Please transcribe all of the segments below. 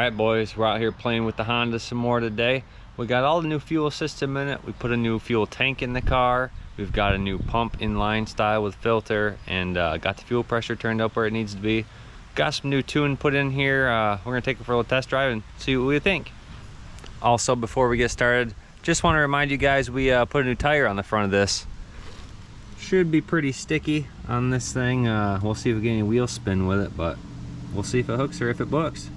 Alright boys, we're out here playing with the Honda some more today. We got all the new fuel system in it. We put a new fuel tank in the car. We've got a new pump inline style with filter, and got the fuel pressure turned up where it needs to be. Got some new tune put in here. We're gonna take it for a little test drive and see what we think. Also, before we get started, just want to remind you guys we put a new tire on the front of this. Should be pretty sticky on this thing. We'll see if we get any wheel spin with it, but we'll see if it hooks or if it books.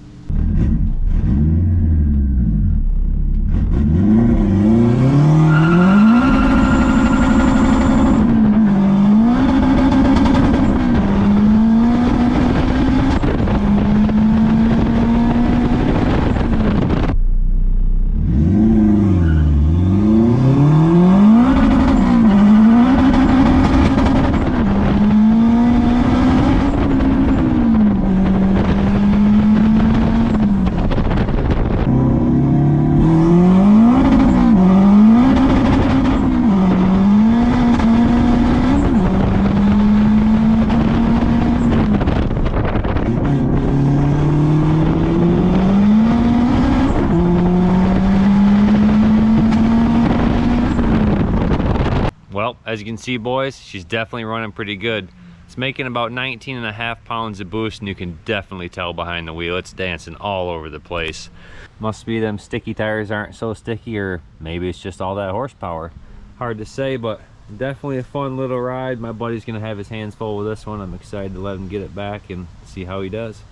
Well, as you can see boys, she's definitely running pretty good. It's making about 19.5 pounds of boost, and you can definitely tell behind the wheel. It's dancing all over the place. Must be them sticky tires aren't so sticky, or maybe it's just all that horsepower. Hard to say, but definitely a fun little ride. My buddy's gonna have his hands full with this one. I'm excited to let him get it back and see how he does.